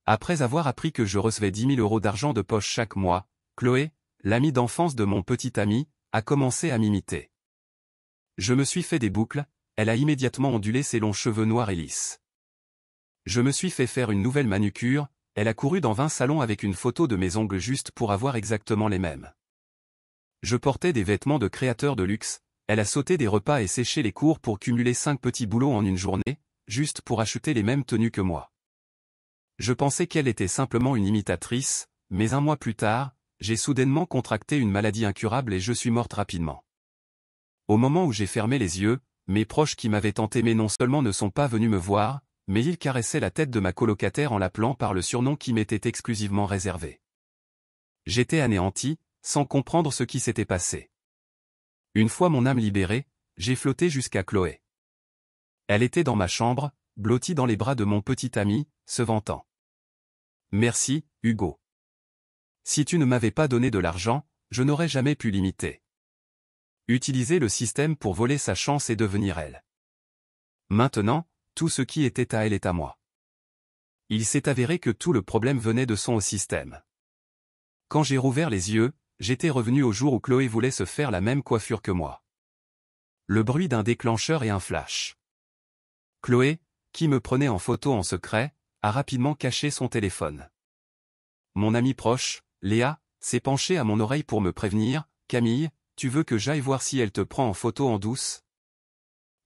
Après avoir appris que je recevais 10 000 € d'argent de poche chaque mois, Chloé, l'amie d'enfance de mon petit ami, a commencé à m'imiter. Je me suis fait des boucles, elle a immédiatement ondulé ses longs cheveux noirs et lisses. Je me suis fait faire une nouvelle manucure, elle a couru dans 20 salons avec une photo de mes ongles juste pour avoir exactement les mêmes. Je portais des vêtements de créateur de luxe, elle a sauté des repas et séché les cours pour cumuler 5 petits boulots en une journée, juste pour acheter les mêmes tenues que moi. Je pensais qu'elle était simplement une imitatrice, mais un mois plus tard, j'ai soudainement contracté une maladie incurable et je suis morte rapidement. Au moment où j'ai fermé les yeux, mes proches qui m'avaient tant aimé non seulement ne sont pas venus me voir, mais ils caressaient la tête de ma colocataire en l'appelant par le surnom qui m'était exclusivement réservé. J'étais anéanti, sans comprendre ce qui s'était passé. Une fois mon âme libérée, j'ai flotté jusqu'à Chloé. Elle était dans ma chambre, blottie dans les bras de mon petit ami, se vantant. « Merci, Hugo. Si tu ne m'avais pas donné de l'argent, je n'aurais jamais pu l'imiter. » Utiliser le système pour voler sa chance et devenir elle. Maintenant, tout ce qui était à elle est à moi. Il s'est avéré que tout le problème venait de son système. Quand j'ai rouvert les yeux, j'étais revenu au jour où Chloé voulait se faire la même coiffure que moi. Le bruit d'un déclencheur et un flash. Chloé, qui me prenait en photo en secret, a rapidement caché son téléphone. Mon ami proche, Léa, s'est penchée à mon oreille pour me prévenir, « Camille, tu veux que j'aille voir si elle te prend en photo en douce ?»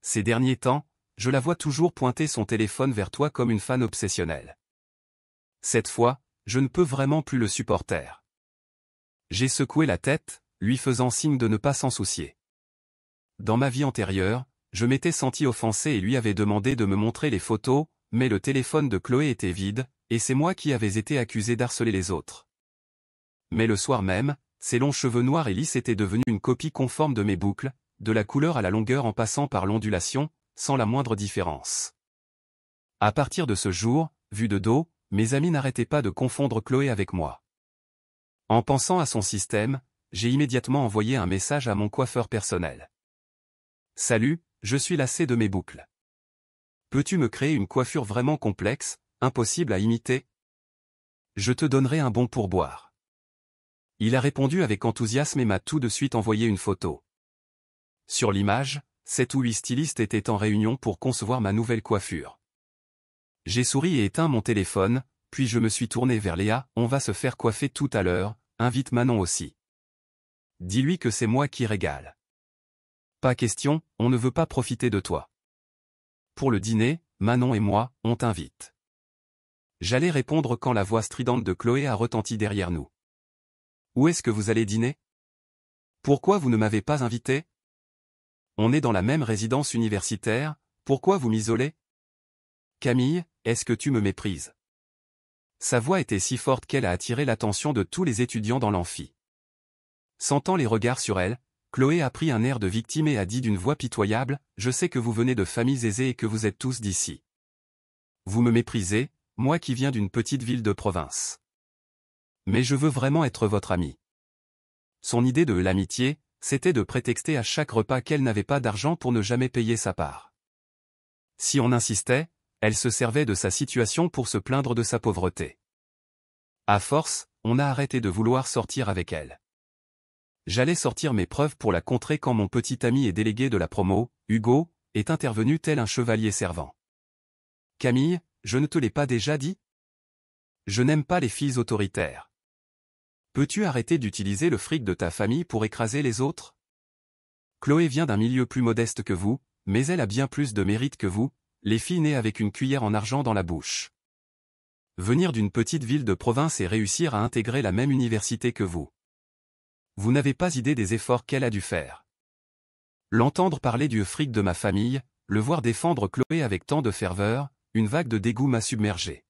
Ces derniers temps, je la vois toujours pointer son téléphone vers toi comme une fan obsessionnelle. Cette fois, je ne peux vraiment plus le supporter. J'ai secoué la tête, lui faisant signe de ne pas s'en soucier. Dans ma vie antérieure, je m'étais senti offensé et lui avais demandé de me montrer les photos, mais le téléphone de Chloé était vide, et c'est moi qui avais été accusé d'harceler les autres. Mais le soir même, ses longs cheveux noirs et lisses étaient devenus une copie conforme de mes boucles, de la couleur à la longueur en passant par l'ondulation, sans la moindre différence. À partir de ce jour, vu de dos, mes amis n'arrêtaient pas de confondre Chloé avec moi. En pensant à son système, j'ai immédiatement envoyé un message à mon coiffeur personnel. « Salut, je suis lassé de mes boucles. Peux-tu me créer une coiffure vraiment complexe, impossible à imiter? Je te donnerai un bon pourboire. » Il a répondu avec enthousiasme et m'a tout de suite envoyé une photo. Sur l'image, 7 ou 8 stylistes étaient en réunion pour concevoir ma nouvelle coiffure. J'ai souri et éteint mon téléphone, puis je me suis tourné vers Léa, « On va se faire coiffer tout à l'heure, invite Manon aussi. Dis-lui que c'est moi qui régale. » Pas question, on ne veut pas profiter de toi. Pour le dîner, Manon et moi, on t'invite. J'allais répondre quand la voix stridente de Chloé a retenti derrière nous. Où est-ce que vous allez dîner? Pourquoi vous ne m'avez pas invité? On est dans la même résidence universitaire, pourquoi vous m'isolez? Camille, est-ce que tu me méprises? Sa voix était si forte qu'elle a attiré l'attention de tous les étudiants dans l'amphi. Sentant les regards sur elle, Chloé a pris un air de victime et a dit d'une voix pitoyable, « Je sais que vous venez de familles aisées et que vous êtes tous d'ici. Vous me méprisez, moi qui viens d'une petite ville de province. Mais je veux vraiment être votre amie. » Son idée de l'amitié, c'était de prétexter à chaque repas qu'elle n'avait pas d'argent pour ne jamais payer sa part. Si on insistait, elle se servait de sa situation pour se plaindre de sa pauvreté. À force, on a arrêté de vouloir sortir avec elle. J'allais sortir mes preuves pour la contrer quand mon petit ami et délégué de la promo, Hugo, est intervenu tel un chevalier servant. « Camille, je ne te l'ai pas déjà dit? Je n'aime pas les filles autoritaires. Peux-tu arrêter d'utiliser le fric de ta famille pour écraser les autres? Chloé vient d'un milieu plus modeste que vous, mais elle a bien plus de mérite que vous, les filles nées avec une cuillère en argent dans la bouche. Venir d'une petite ville de province et réussir à intégrer la même université que vous. Vous n'avez pas idée des efforts qu'elle a dû faire. L'entendre parler du fric de ma famille, le voir défendre Chloé avec tant de ferveur, une vague de dégoût m'a submergé.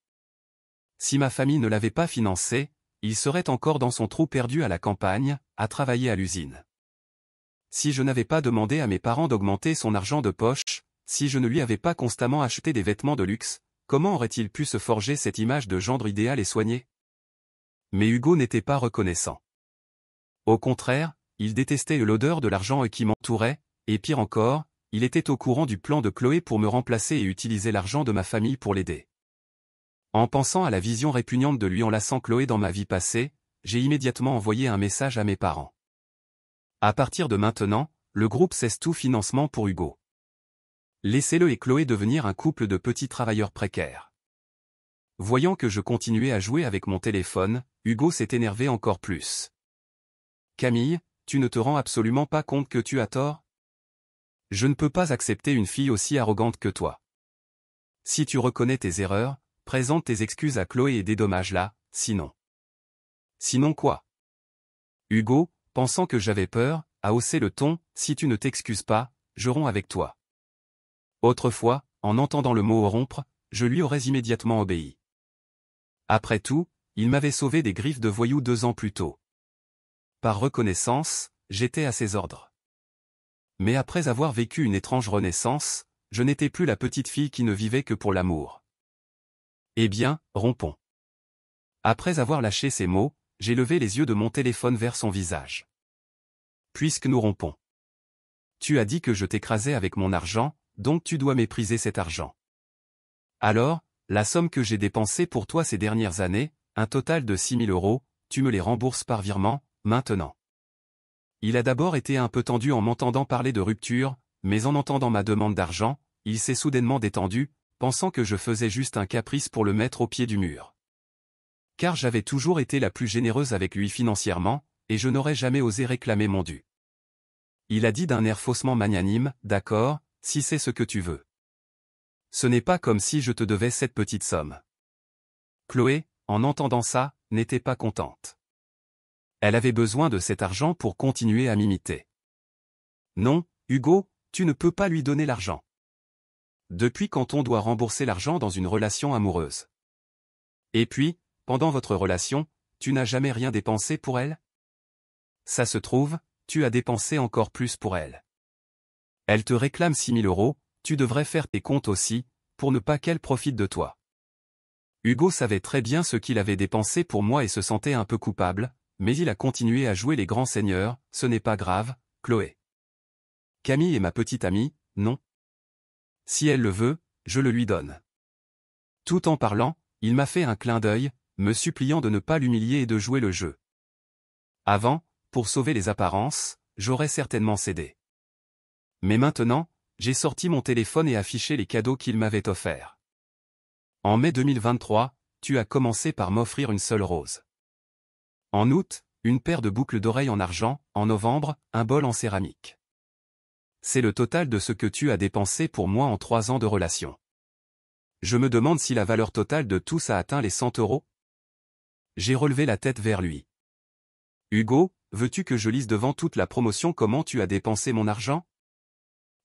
Si ma famille ne l'avait pas financé, il serait encore dans son trou perdu à la campagne, à travailler à l'usine. Si je n'avais pas demandé à mes parents d'augmenter son argent de poche, si je ne lui avais pas constamment acheté des vêtements de luxe, comment aurait-il pu se forger cette image de gendre idéal et soigné? Mais Hugo n'était pas reconnaissant. Au contraire, il détestait l'odeur de l'argent qui m'entourait, et pire encore, il était au courant du plan de Chloé pour me remplacer et utiliser l'argent de ma famille pour l'aider. En pensant à la vision répugnante de lui enlaçant Chloé dans ma vie passée, j'ai immédiatement envoyé un message à mes parents. À partir de maintenant, le groupe cesse tout financement pour Hugo. Laissez-le et Chloé devenir un couple de petits travailleurs précaires. Voyant que je continuais à jouer avec mon téléphone, Hugo s'est énervé encore plus. Camille, tu ne te rends absolument pas compte que tu as tort? Je ne peux pas accepter une fille aussi arrogante que toi. Si tu reconnais tes erreurs, présente tes excuses à Chloé et dédommage-la, sinon. Sinon quoi? Hugo, pensant que j'avais peur, a haussé le ton, si tu ne t'excuses pas, je romps avec toi. Autrefois, en entendant le mot rompre, je lui aurais immédiatement obéi. Après tout, il m'avait sauvé des griffes de voyous 2 ans plus tôt. Par reconnaissance, j'étais à ses ordres. Mais après avoir vécu une étrange renaissance, je n'étais plus la petite fille qui ne vivait que pour l'amour. Eh bien, rompons. Après avoir lâché ces mots, j'ai levé les yeux de mon téléphone vers son visage. Puisque nous rompons. Tu as dit que je t'écrasais avec mon argent, donc tu dois mépriser cet argent. Alors, la somme que j'ai dépensée pour toi ces dernières années, un total de 6 000 €, tu me les rembourses par virement, maintenant. Il a d'abord été un peu tendu en m'entendant parler de rupture, mais en entendant ma demande d'argent, il s'est soudainement détendu, pensant que je faisais juste un caprice pour le mettre au pied du mur. Car j'avais toujours été la plus généreuse avec lui financièrement, et je n'aurais jamais osé réclamer mon dû. Il a dit d'un air faussement magnanime, « D'accord, si c'est ce que tu veux. Ce n'est pas comme si je te devais cette petite somme. » Chloé, en entendant ça, n'était pas contente. Elle avait besoin de cet argent pour continuer à m'imiter. Non, Hugo, tu ne peux pas lui donner l'argent. Depuis quand on doit rembourser l'argent dans une relation amoureuse? Et puis, pendant votre relation, tu n'as jamais rien dépensé pour elle? Ça se trouve, tu as dépensé encore plus pour elle. Elle te réclame 6 000 €, tu devrais faire tes comptes aussi, pour ne pas qu'elle profite de toi. Hugo savait très bien ce qu'il avait dépensé pour moi et se sentait un peu coupable, mais il a continué à jouer les grands seigneurs, ce n'est pas grave, Chloé. Camille est ma petite amie, non? Si elle le veut, je le lui donne. Tout en parlant, il m'a fait un clin d'œil, me suppliant de ne pas l'humilier et de jouer le jeu. Avant, pour sauver les apparences, j'aurais certainement cédé. Mais maintenant, j'ai sorti mon téléphone et affiché les cadeaux qu'il m'avait offerts. En mai 2023, tu as commencé par m'offrir une seule rose. En août, une paire de boucles d'oreilles en argent, en novembre, un bol en céramique. C'est le total de ce que tu as dépensé pour moi en 3 ans de relation. Je me demande si la valeur totale de tout ça atteint les 100 €. J'ai relevé la tête vers lui. Hugo, veux-tu que je lise devant toute la promotion comment tu as dépensé mon argent?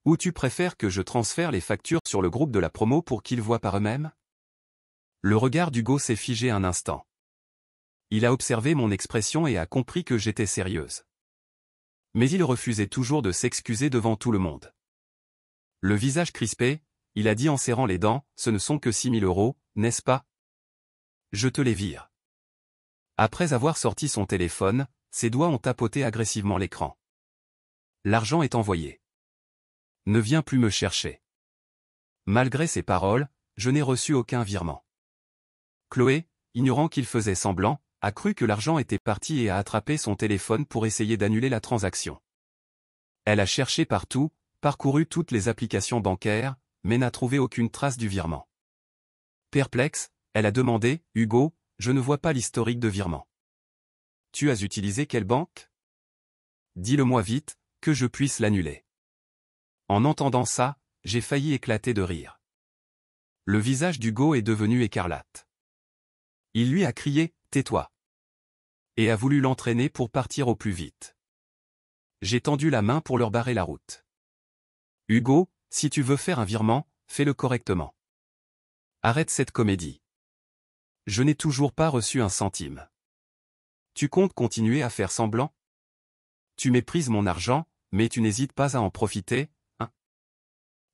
Ou tu préfères que je transfère les factures sur le groupe de la promo pour qu'ils voient par eux-mêmes? Le regard d'Hugo s'est figé un instant. Il a observé mon expression et a compris que j'étais sérieuse. Mais il refusait toujours de s'excuser devant tout le monde. Le visage crispé, il a dit en serrant les dents, « Ce ne sont que 6 000 €, n'est-ce pas? Je te les vire. » Après avoir sorti son téléphone, ses doigts ont tapoté agressivement l'écran. L'argent est envoyé. Ne viens plus me chercher. Malgré ces paroles, je n'ai reçu aucun virement. Chloé, ignorant qu'il faisait semblant, a cru que l'argent était parti et a attrapé son téléphone pour essayer d'annuler la transaction. Elle a cherché partout, parcouru toutes les applications bancaires, mais n'a trouvé aucune trace du virement. Perplexe, elle a demandé, « Hugo, je ne vois pas l'historique de virement. Tu as utilisé quelle banque? Dis-le-moi vite, que je puisse l'annuler. » En entendant ça, j'ai failli éclater de rire. Le visage d'Hugo est devenu écarlate. Il lui a crié, « Tais-toi !» et a voulu l'entraîner pour partir au plus vite. J'ai tendu la main pour leur barrer la route. Hugo, si tu veux faire un virement, fais-le correctement. Arrête cette comédie. Je n'ai toujours pas reçu un centime. Tu comptes continuer à faire semblant? Tu méprises mon argent, mais tu n'hésites pas à en profiter, hein?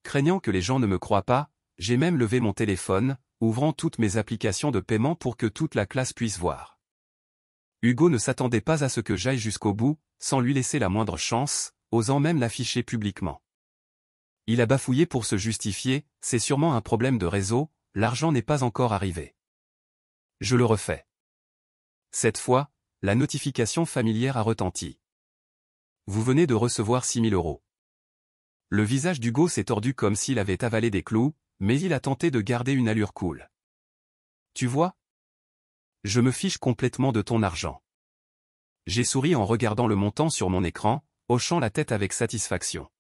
Craignant que les gens ne me croient pas, j'ai même levé mon téléphone, ouvrant toutes mes applications de paiement pour que toute la classe puisse voir. Hugo ne s'attendait pas à ce que j'aille jusqu'au bout, sans lui laisser la moindre chance, osant même l'afficher publiquement. Il a bafouillé pour se justifier, c'est sûrement un problème de réseau, l'argent n'est pas encore arrivé. Je le refais. Cette fois, la notification familière a retenti. Vous venez de recevoir 6 000 €. Le visage d'Hugo s'est tordu comme s'il avait avalé des clous, mais il a tenté de garder une allure cool. Tu vois? Je me fiche complètement de ton argent. J'ai souri en regardant le montant sur mon écran, hochant la tête avec satisfaction.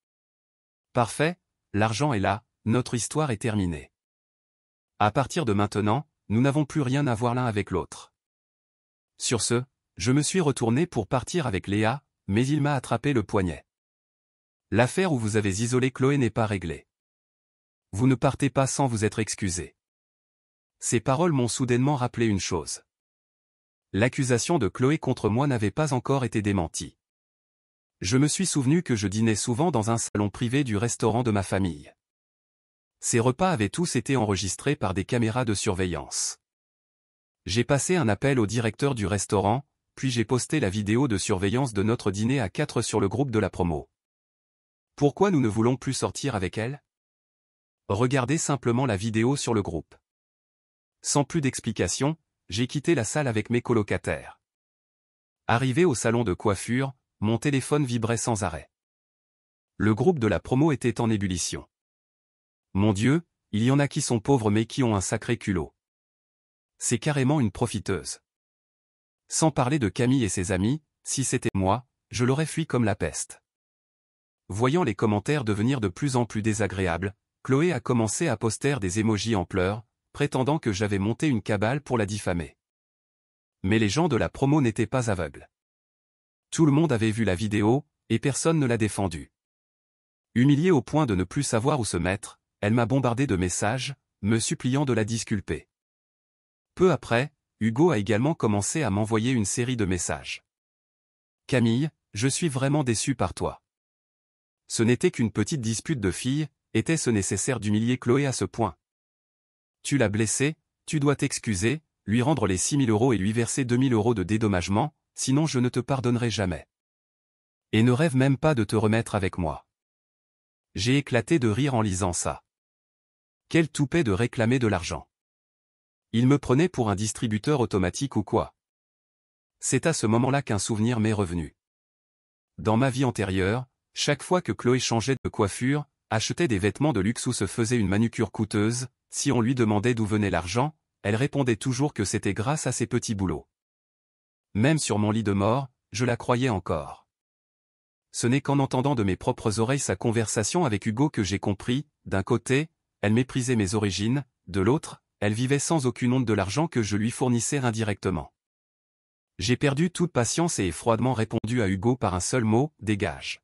Parfait, l'argent est là, notre histoire est terminée. À partir de maintenant, nous n'avons plus rien à voir l'un avec l'autre. Sur ce, je me suis retourné pour partir avec Léa, mais il m'a attrapé le poignet. L'affaire où vous avez isolé Chloé n'est pas réglée. Vous ne partez pas sans vous être excusé. Ces paroles m'ont soudainement rappelé une chose. L'accusation de Chloé contre moi n'avait pas encore été démentie. Je me suis souvenu que je dînais souvent dans un salon privé du restaurant de ma famille. Ces repas avaient tous été enregistrés par des caméras de surveillance. J'ai passé un appel au directeur du restaurant, puis j'ai posté la vidéo de surveillance de notre dîner à 4 sur le groupe de la promo. Pourquoi nous ne voulons plus sortir avec elle? Regardez simplement la vidéo sur le groupe. Sans plus d'explications, j'ai quitté la salle avec mes colocataires. Arrivé au salon de coiffure, mon téléphone vibrait sans arrêt. Le groupe de la promo était en ébullition. Mon Dieu, il y en a qui sont pauvres mais qui ont un sacré culot. C'est carrément une profiteuse. Sans parler de Camille et ses amis, si c'était moi, je l'aurais fui comme la peste. Voyant les commentaires devenir de plus en plus désagréables, Chloé a commencé à poster des émojis en pleurs, prétendant que j'avais monté une cabale pour la diffamer. Mais les gens de la promo n'étaient pas aveugles. Tout le monde avait vu la vidéo, et personne ne l'a défendue. Humiliée au point de ne plus savoir où se mettre, elle m'a bombardé de messages, me suppliant de la disculper. Peu après, Hugo a également commencé à m'envoyer une série de messages. Camille, je suis vraiment déçu par toi. Ce n'était qu'une petite dispute de filles, était-ce nécessaire d'humilier Chloé à ce point? Tu l'as blessée, tu dois t'excuser, lui rendre les 6 000 € et lui verser 2 000 € de dédommagement, sinon je ne te pardonnerai jamais. Et ne rêve même pas de te remettre avec moi. J'ai éclaté de rire en lisant ça. Quel toupet de réclamer de l'argent. Il me prenait pour un distributeur automatique ou quoi? C'est à ce moment-là qu'un souvenir m'est revenu. Dans ma vie antérieure, chaque fois que Chloé changeait de coiffure, achetait des vêtements de luxe ou se faisait une manucure coûteuse, si on lui demandait d'où venait l'argent, elle répondait toujours que c'était grâce à ses petits boulots. Même sur mon lit de mort, je la croyais encore. Ce n'est qu'en entendant de mes propres oreilles sa conversation avec Hugo que j'ai compris, d'un côté, elle méprisait mes origines, de l'autre, elle vivait sans aucune honte de l'argent que je lui fournissais indirectement. J'ai perdu toute patience et ai froidement répondu à Hugo par un seul mot, dégage.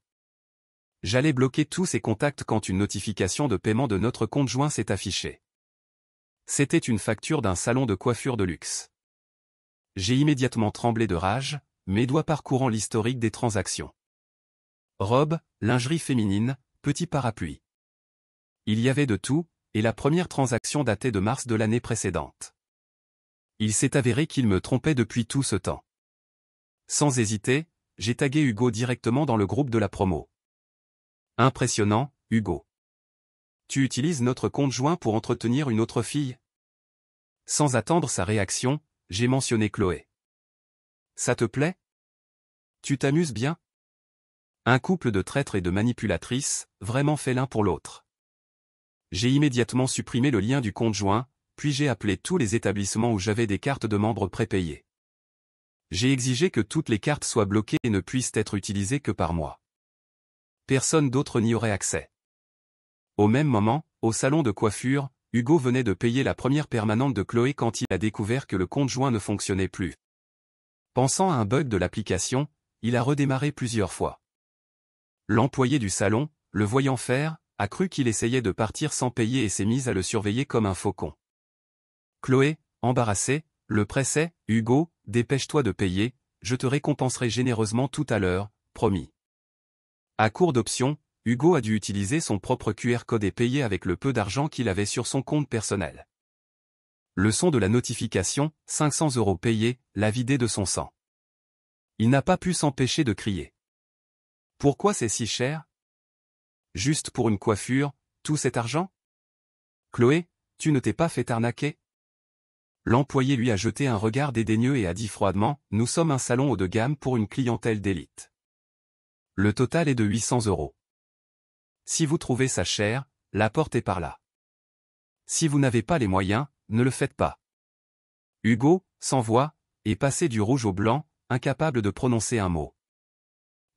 J'allais bloquer tous ses contacts quand une notification de paiement de notre compte joint s'est affichée. C'était une facture d'un salon de coiffure de luxe. J'ai immédiatement tremblé de rage, mes doigts parcourant l'historique des transactions. Robe, lingerie féminine, petit parapluie. Il y avait de tout, et la première transaction datait de mars de l'année précédente. Il s'est avéré qu'il me trompait depuis tout ce temps. Sans hésiter, j'ai tagué Hugo directement dans le groupe de la promo. Impressionnant, Hugo. Tu utilises notre compte joint pour entretenir une autre fille? Sans attendre sa réaction, j'ai mentionné Chloé. Ça te plaît? Tu t'amuses bien? Un couple de traîtres et de manipulatrices, vraiment fait l'un pour l'autre. J'ai immédiatement supprimé le lien du compte joint, puis j'ai appelé tous les établissements où j'avais des cartes de membres prépayées. J'ai exigé que toutes les cartes soient bloquées et ne puissent être utilisées que par moi. Personne d'autre n'y aurait accès. Au même moment, au salon de coiffure, Hugo venait de payer la première permanente de Chloé quand il a découvert que le compte joint ne fonctionnait plus. Pensant à un bug de l'application, il a redémarré plusieurs fois. L'employé du salon, le voyant faire, a cru qu'il essayait de partir sans payer et s'est mis à le surveiller comme un faucon. Chloé, embarrassée, le pressait, « Hugo, dépêche-toi de payer, je te récompenserai généreusement tout à l'heure, promis. » À court d'options, Hugo a dû utiliser son propre QR code et payer avec le peu d'argent qu'il avait sur son compte personnel. Le son de la notification, 500 € payés, l'a vidé de son sang. Il n'a pas pu s'empêcher de crier. Pourquoi c'est si cher? Juste pour une coiffure, tout cet argent? Chloé, tu ne t'es pas fait arnaquer? L'employé lui a jeté un regard dédaigneux et a dit froidement, « Nous sommes un salon haut de gamme pour une clientèle d'élite. Le total est de 800 €. Si vous trouvez ça cher, la porte est par là. Si vous n'avez pas les moyens, ne le faites pas. » Hugo, sans voix, est passé du rouge au blanc, incapable de prononcer un mot.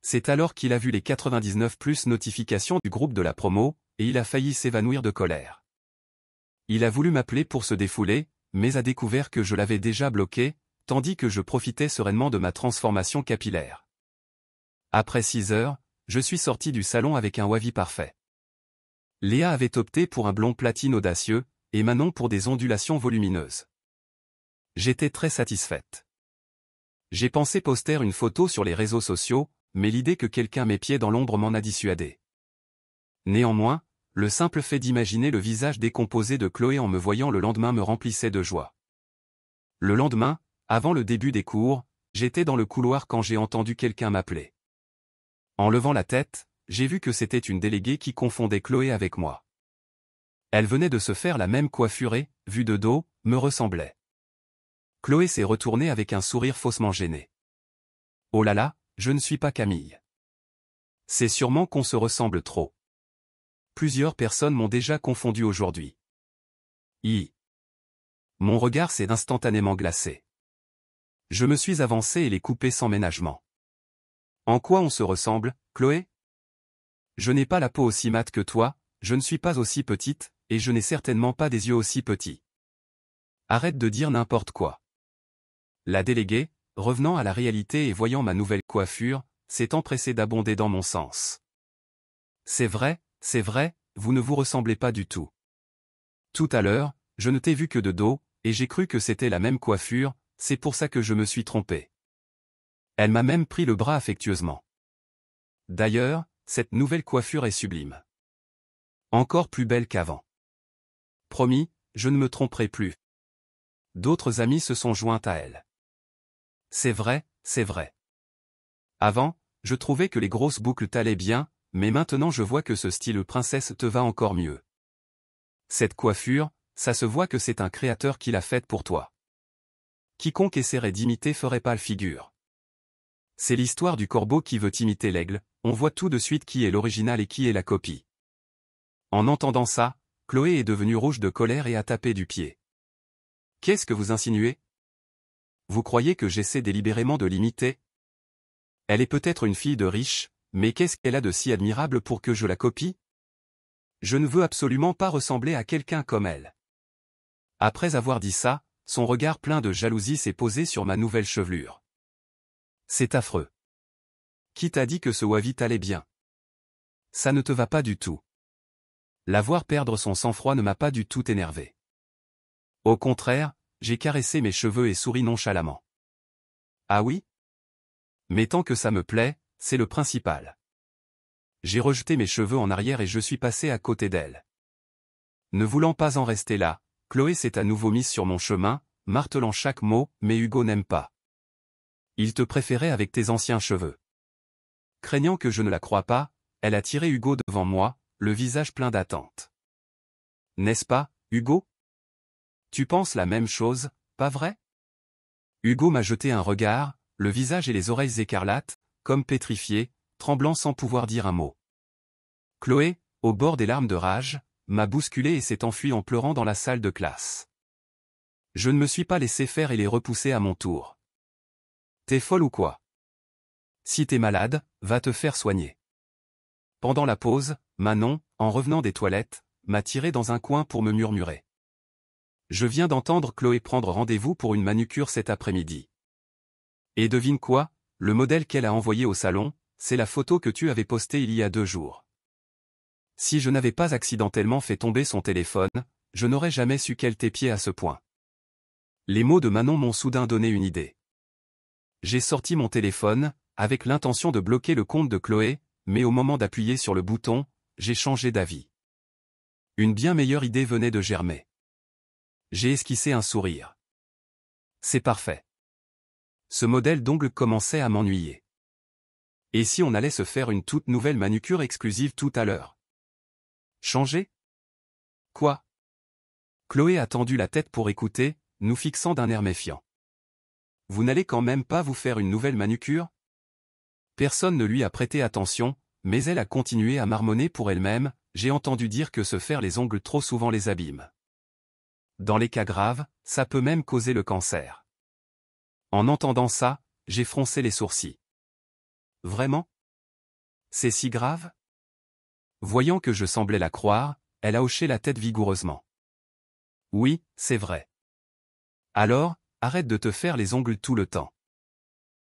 C'est alors qu'il a vu les 99+ notifications du groupe de la promo, et il a failli s'évanouir de colère. Il a voulu m'appeler pour se défouler, mais a découvert que je l'avais déjà bloqué, tandis que je profitais sereinement de ma transformation capillaire. Après 6 heures, je suis sorti du salon avec un wavy parfait. Léa avait opté pour un blond platine audacieux, et Manon pour des ondulations volumineuses. J'étais très satisfaite. J'ai pensé poster une photo sur les réseaux sociaux, mais l'idée que quelqu'un m'épiait dans l'ombre m'en a dissuadé. Néanmoins, le simple fait d'imaginer le visage décomposé de Chloé en me voyant le lendemain me remplissait de joie. Le lendemain, avant le début des cours, j'étais dans le couloir quand j'ai entendu quelqu'un m'appeler. En levant la tête, j'ai vu que c'était une déléguée qui confondait Chloé avec moi. Elle venait de se faire la même coiffure et, vue de dos, me ressemblait. Chloé s'est retournée avec un sourire faussement gêné. « Oh là là, je ne suis pas Camille. C'est sûrement qu'on se ressemble trop. Plusieurs personnes m'ont déjà confondu aujourd'hui. » Mon regard s'est instantanément glacé. Je me suis avancé et l'ai coupé sans ménagement. « En quoi on se ressemble, Chloé ? Je n'ai pas la peau aussi mate que toi, je ne suis pas aussi petite, et je n'ai certainement pas des yeux aussi petits. Arrête de dire n'importe quoi. » La déléguée, revenant à la réalité et voyant ma nouvelle coiffure, s'est empressée d'abonder dans mon sens. « C'est vrai, vous ne vous ressemblez pas du tout. Tout à l'heure, je ne t'ai vu que de dos, et j'ai cru que c'était la même coiffure, c'est pour ça que je me suis trompé. » Elle m'a même pris le bras affectueusement. D'ailleurs, cette nouvelle coiffure est sublime. Encore plus belle qu'avant. Promis, je ne me tromperai plus. D'autres amis se sont joints à elle. C'est vrai. Avant, je trouvais que les grosses boucles t'allaient bien, mais maintenant je vois que ce style princesse te va encore mieux. Cette coiffure, ça se voit que c'est un créateur qui l'a faite pour toi. Quiconque essaierait d'imiter ferait pas le figure. C'est l'histoire du corbeau qui veut imiter l'aigle, on voit tout de suite qui est l'original et qui est la copie. En entendant ça, Chloé est devenue rouge de colère et a tapé du pied. Qu'est-ce que vous insinuez? Vous croyez que j'essaie délibérément de l'imiter? Elle est peut-être une fille de riche, mais qu'est-ce qu'elle a de si admirable pour que je la copie? Je ne veux absolument pas ressembler à quelqu'un comme elle. Après avoir dit ça, son regard plein de jalousie s'est posé sur ma nouvelle chevelure. C'est affreux. Qui t'a dit que ce wavy t'allait bien? Ça ne te va pas du tout. La voir perdre son sang-froid ne m'a pas du tout énervé. Au contraire, j'ai caressé mes cheveux et souri nonchalamment. Ah oui? Mais tant que ça me plaît, c'est le principal. J'ai rejeté mes cheveux en arrière et je suis passé à côté d'elle. Ne voulant pas en rester là, Chloé s'est à nouveau mise sur mon chemin, martelant chaque mot, mais Hugo n'aime pas. Il te préférait avec tes anciens cheveux. Craignant que je ne la croie pas, elle a tiré Hugo devant moi, le visage plein d'attente. N'est-ce pas, Hugo? Tu penses la même chose, pas vrai? Hugo m'a jeté un regard, le visage et les oreilles écarlates, comme pétrifié, tremblant sans pouvoir dire un mot. Chloé, au bord des larmes de rage, m'a bousculé et s'est enfuie en pleurant dans la salle de classe. Je ne me suis pas laissé faire et l'ai repoussé à mon tour. T'es folle ou quoi? Si t'es malade, va te faire soigner. Pendant la pause, Manon, en revenant des toilettes, m'a tiré dans un coin pour me murmurer. Je viens d'entendre Chloé prendre rendez-vous pour une manucure cet après-midi. Et devine quoi, le modèle qu'elle a envoyé au salon, c'est la photo que tu avais postée il y a 2 jours. Si je n'avais pas accidentellement fait tomber son téléphone, je n'aurais jamais su qu'elle t'épiait à ce point. Les mots de Manon m'ont soudain donné une idée. J'ai sorti mon téléphone, avec l'intention de bloquer le compte de Chloé, mais au moment d'appuyer sur le bouton, j'ai changé d'avis. Une bien meilleure idée venait de germer. J'ai esquissé un sourire. C'est parfait. Ce modèle d'ongle commençait à m'ennuyer. Et si on allait se faire une toute nouvelle manucure exclusive tout à l'heure? Changer? Quoi? Chloé a tendu la tête pour écouter, nous fixant d'un air méfiant. Vous n'allez quand même pas vous faire une nouvelle manucure? Personne ne lui a prêté attention, mais elle a continué à marmonner pour elle-même, j'ai entendu dire que se faire les ongles trop souvent les abîme. Dans les cas graves, ça peut même causer le cancer. En entendant ça, j'ai froncé les sourcils. Vraiment? C'est si grave? Voyant que je semblais la croire, elle a hoché la tête vigoureusement. Oui, c'est vrai. Alors, arrête de te faire les ongles tout le temps.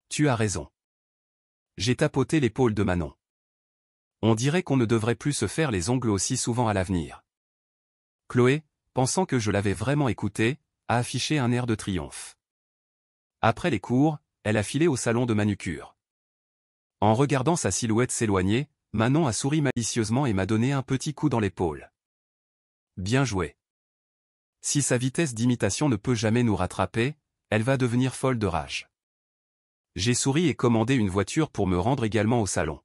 Tu as raison. J'ai tapoté l'épaule de Manon. On dirait qu'on ne devrait plus se faire les ongles aussi souvent à l'avenir. Chloé, pensant que je l'avais vraiment écoutée, a affiché un air de triomphe. Après les cours, elle a filé au salon de manucure. En regardant sa silhouette s'éloigner, Manon a souri malicieusement et m'a donné un petit coup dans l'épaule. Bien joué. Si sa vitesse d'imitation ne peut jamais nous rattraper, elle va devenir folle de rage. J'ai souri et commandé une voiture pour me rendre également au salon.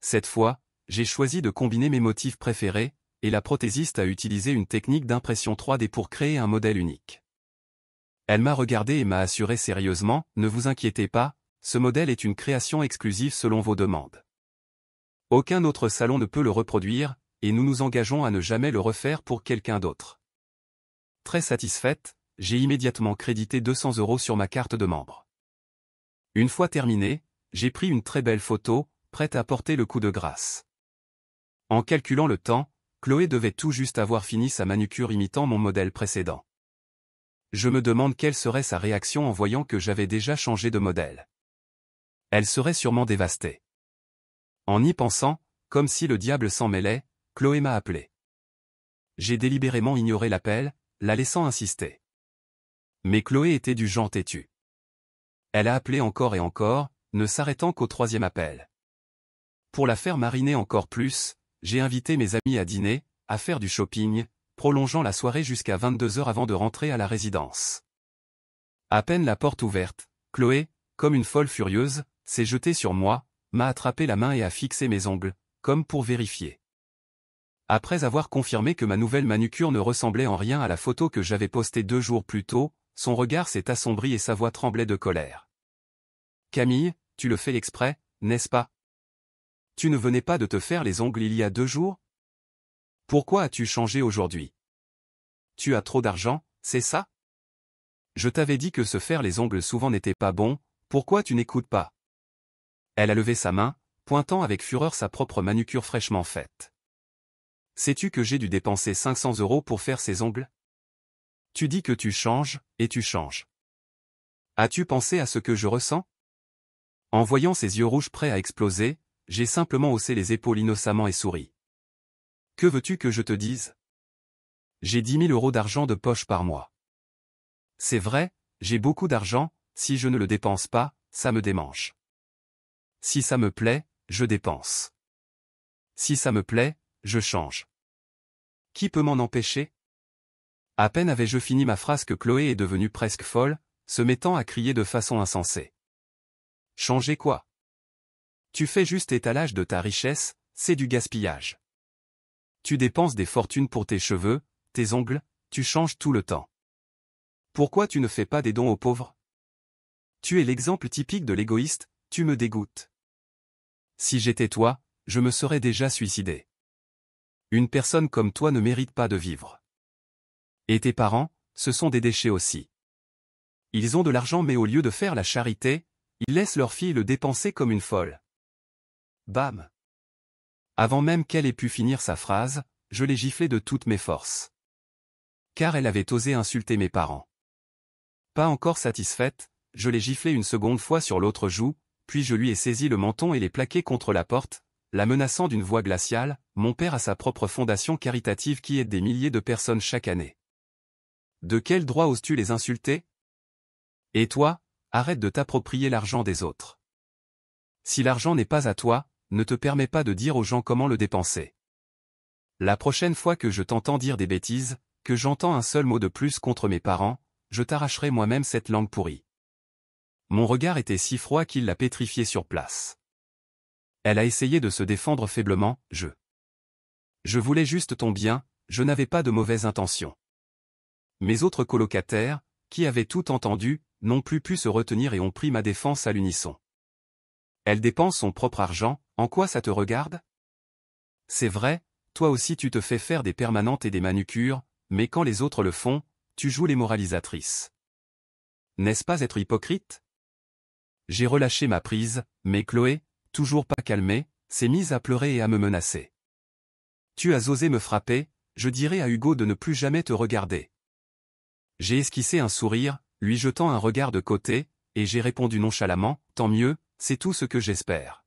Cette fois, j'ai choisi de combiner mes motifs préférés, et la prothésiste a utilisé une technique d'impression 3D pour créer un modèle unique. Elle m'a regardé et m'a assuré sérieusement, ne vous inquiétez pas, ce modèle est une création exclusive selon vos demandes. Aucun autre salon ne peut le reproduire, et nous nous engageons à ne jamais le refaire pour quelqu'un d'autre. Très satisfaite, j'ai immédiatement crédité 200 € sur ma carte de membre. Une fois terminé, j'ai pris une très belle photo, prête à porter le coup de grâce. En calculant le temps, Chloé devait tout juste avoir fini sa manucure imitant mon modèle précédent. Je me demande quelle serait sa réaction en voyant que j'avais déjà changé de modèle. Elle serait sûrement dévastée. En y pensant, comme si le diable s'en mêlait, Chloé m'a appelé. J'ai délibérément ignoré l'appel, la laissant insister. Mais Chloé était du genre têtu. Elle a appelé encore et encore, ne s'arrêtant qu'au 3e appel. Pour la faire mariner encore plus, j'ai invité mes amis à dîner, à faire du shopping, prolongeant la soirée jusqu'à 22 h avant de rentrer à la résidence. À peine la porte ouverte, Chloé, comme une folle furieuse, s'est jetée sur moi, m'a attrapé la main et a fixé mes ongles, comme pour vérifier. Après avoir confirmé que ma nouvelle manucure ne ressemblait en rien à la photo que j'avais postée 2 jours plus tôt, son regard s'est assombri et sa voix tremblait de colère. Camille, tu le fais exprès, n'est-ce pas? Tu ne venais pas de te faire les ongles il y a 2 jours? Pourquoi as-tu changé aujourd'hui? Tu as trop d'argent, c'est ça? Je t'avais dit que se faire les ongles souvent n'était pas bon, pourquoi tu n'écoutes pas? Elle a levé sa main, pointant avec fureur sa propre manucure fraîchement faite. Sais-tu que j'ai dû dépenser 500 € pour faire ces ongles? Tu dis que tu changes, et tu changes. As-tu pensé à ce que je ressens? En voyant ses yeux rouges prêts à exploser, j'ai simplement haussé les épaules innocemment et souri. Que veux-tu que je te dise? J'ai 10 000 € d'argent de poche par mois. C'est vrai, j'ai beaucoup d'argent, si je ne le dépense pas, ça me démange. Si ça me plaît, je dépense. Si ça me plaît, je change. Qui peut m'en empêcher? À peine avais-je fini ma phrase que Chloé est devenue presque folle, se mettant à crier de façon insensée. Changer quoi? Tu fais juste étalage de ta richesse, c'est du gaspillage. Tu dépenses des fortunes pour tes cheveux, tes ongles, tu changes tout le temps. Pourquoi tu ne fais pas des dons aux pauvres? Tu es l'exemple typique de l'égoïste, tu me dégoûtes. Si j'étais toi, je me serais déjà suicidé. Une personne comme toi ne mérite pas de vivre. Et tes parents, ce sont des déchets aussi. Ils ont de l'argent mais au lieu de faire la charité, ils laissent leur fille le dépenser comme une folle. Bam! Avant même qu'elle ait pu finir sa phrase, je l'ai giflée de toutes mes forces. Car elle avait osé insulter mes parents. Pas encore satisfaite, je l'ai giflée une seconde fois sur l'autre joue, puis je lui ai saisi le menton et l'ai plaqué contre la porte, la menaçant d'une voix glaciale, mon père a sa propre fondation caritative qui aide des milliers de personnes chaque année. De quel droit oses-tu les insulter? Et toi, arrête de t'approprier l'argent des autres. Si l'argent n'est pas à toi, ne te permets pas de dire aux gens comment le dépenser. La prochaine fois que je t'entends dire des bêtises, que j'entends un seul mot de plus contre mes parents, je t'arracherai moi-même cette langue pourrie. Mon regard était si froid qu'il l'a pétrifié sur place. Elle a essayé de se défendre faiblement, Je voulais juste ton bien, je n'avais pas de mauvaises intentions. Mes autres colocataires, qui avaient tout entendu, n'ont plus pu se retenir et ont pris ma défense à l'unisson. Elle dépense son propre argent, en quoi ça te regarde? C'est vrai, toi aussi tu te fais faire des permanentes et des manucures, mais quand les autres le font, tu joues les moralisatrices. N'est-ce pas être hypocrite? J'ai relâché ma prise, mais Chloé, toujours pas calmée, s'est mise à pleurer et à me menacer. Tu as osé me frapper, je dirai à Hugo de ne plus jamais te regarder. J'ai esquissé un sourire, lui jetant un regard de côté, et j'ai répondu nonchalamment, tant mieux, c'est tout ce que j'espère.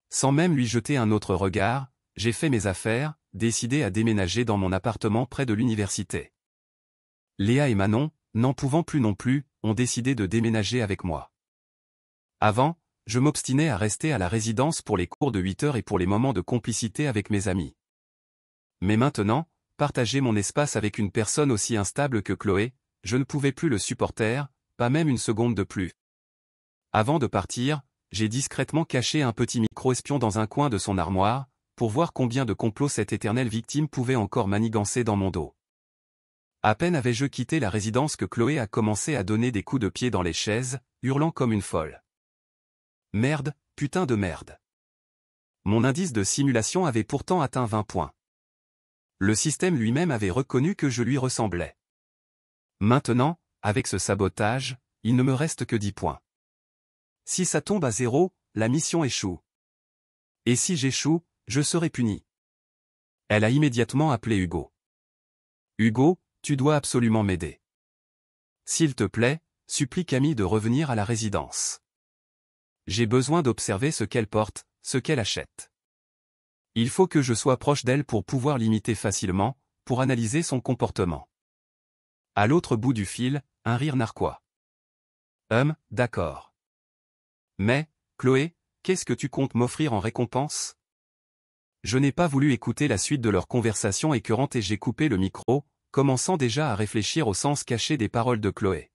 Sans même lui jeter un autre regard, j'ai fait mes affaires, décidé à déménager dans mon appartement près de l'université. Léa et Manon, n'en pouvant plus non plus, ont décidé de déménager avec moi. Avant, je m'obstinais à rester à la résidence pour les cours de 8 heures et pour les moments de complicité avec mes amis. Mais maintenant, partager mon espace avec une personne aussi instable que Chloé, je ne pouvais plus le supporter, pas même une seconde de plus. Avant de partir, j'ai discrètement caché un petit micro-espion dans un coin de son armoire, pour voir combien de complots cette éternelle victime pouvait encore manigancer dans mon dos. À peine avais-je quitté la résidence que Chloé a commencé à donner des coups de pied dans les chaises, hurlant comme une folle. Merde, putain de merde. Mon indice de simulation avait pourtant atteint 20 points. Le système lui-même avait reconnu que je lui ressemblais. Maintenant, avec ce sabotage, il ne me reste que 10 points. Si ça tombe à 0, la mission échoue. Et si j'échoue, je serai puni. Elle a immédiatement appelé Hugo. Hugo, tu dois absolument m'aider. S'il te plaît, supplie Camille de revenir à la résidence. J'ai besoin d'observer ce qu'elle porte, ce qu'elle achète. Il faut que je sois proche d'elle pour pouvoir l'imiter facilement, pour analyser son comportement. À l'autre bout du fil, un rire narquois. D'accord. Mais, Chloé, qu'est-ce que tu comptes m'offrir en récompense? Je n'ai pas voulu écouter la suite de leur conversation écœurante et j'ai coupé le micro, commençant déjà à réfléchir au sens caché des paroles de Chloé.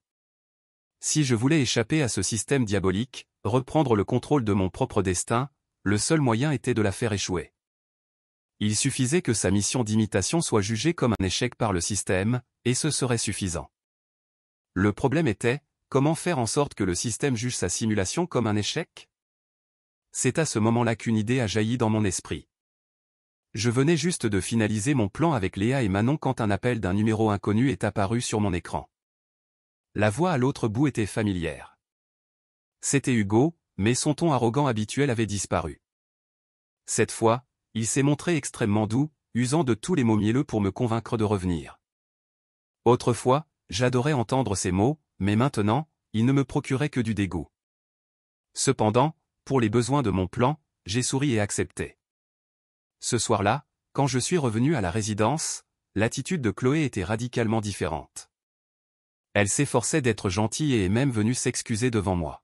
Si je voulais échapper à ce système diabolique, reprendre le contrôle de mon propre destin, le seul moyen était de la faire échouer. Il suffisait que sa mission d'imitation soit jugée comme un échec par le système, et ce serait suffisant. Le problème était, comment faire en sorte que le système juge sa simulation comme un échec? C'est à ce moment-là qu'une idée a jailli dans mon esprit. Je venais juste de finaliser mon plan avec Léa et Manon quand un appel d'un numéro inconnu est apparu sur mon écran. La voix à l'autre bout était familière. C'était Hugo, mais son ton arrogant habituel avait disparu. Cette fois, il s'est montré extrêmement doux, usant de tous les mots mielleux pour me convaincre de revenir. Autrefois, j'adorais entendre ces mots, mais maintenant, ils ne me procuraient que du dégoût. Cependant, pour les besoins de mon plan, j'ai souri et accepté. Ce soir-là, quand je suis revenu à la résidence, l'attitude de Chloé était radicalement différente. Elle s'efforçait d'être gentille et est même venue s'excuser devant moi.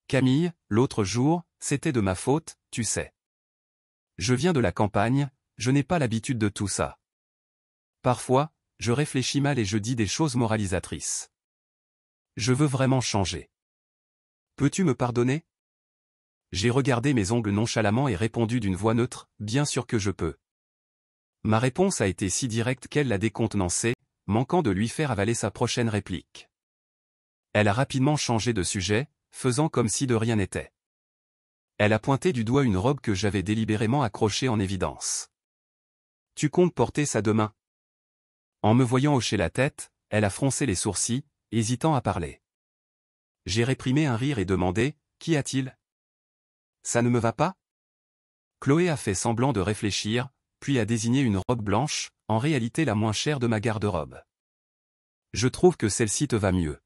Camille, l'autre jour, c'était de ma faute, tu sais. Je viens de la campagne, je n'ai pas l'habitude de tout ça. Parfois, je réfléchis mal et je dis des choses moralisatrices. Je veux vraiment changer. Peux-tu me pardonner? J'ai regardé mes ongles nonchalamment et répondu d'une voix neutre, bien sûr que je peux. Ma réponse a été si directe qu'elle l'a décontenancée, manquant de lui faire avaler sa prochaine réplique. Elle a rapidement changé de sujet, faisant comme si de rien n'était. Elle a pointé du doigt une robe que j'avais délibérément accrochée en évidence. Tu comptes porter ça demain? En me voyant hocher la tête, elle a froncé les sourcils, hésitant à parler. J'ai réprimé un rire et demandé, qu'y a-t-il? Ça ne me va pas? Chloé a fait semblant de réfléchir, puis a désigné une robe blanche, en réalité la moins chère de ma garde-robe. Je trouve que celle-ci te va mieux.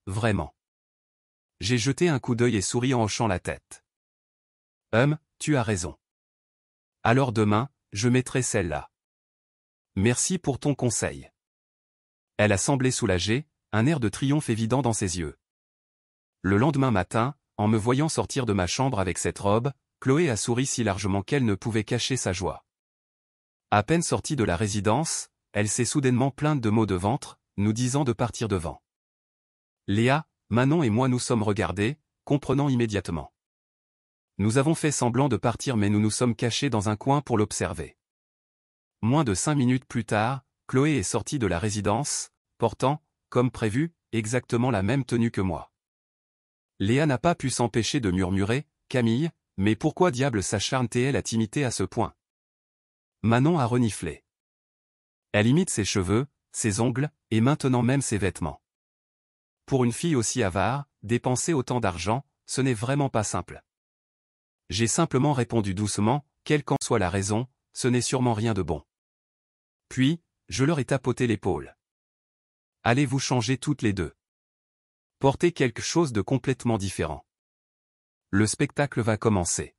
Vraiment. J'ai jeté un coup d'œil et souri en hochant la tête. Tu as raison. Alors demain, je mettrai celle-là. Merci pour ton conseil. Elle a semblé soulagée, un air de triomphe évident dans ses yeux. Le lendemain matin, en me voyant sortir de ma chambre avec cette robe, Chloé a souri si largement qu'elle ne pouvait cacher sa joie. À peine sortie de la résidence, elle s'est soudainement plainte de maux de ventre, nous disant de partir devant. Léa, Manon et moi nous sommes regardés, comprenant immédiatement. Nous avons fait semblant de partir mais nous nous sommes cachés dans un coin pour l'observer. Moins de 5 minutes plus tard, Chloé est sortie de la résidence, portant, comme prévu, exactement la même tenue que moi. Léa n'a pas pu s'empêcher de murmurer « Camille, mais pourquoi diable s'acharne-t-elle à t'imiter à ce point ?» Manon a reniflé. Elle imite ses cheveux, ses ongles, et maintenant même ses vêtements. Pour une fille aussi avare, dépenser autant d'argent, ce n'est vraiment pas simple. J'ai simplement répondu doucement, quelle qu'en soit la raison, ce n'est sûrement rien de bon. Puis, je leur ai tapoté l'épaule. Allez vous changer toutes les deux. Portez quelque chose de complètement différent. Le spectacle va commencer.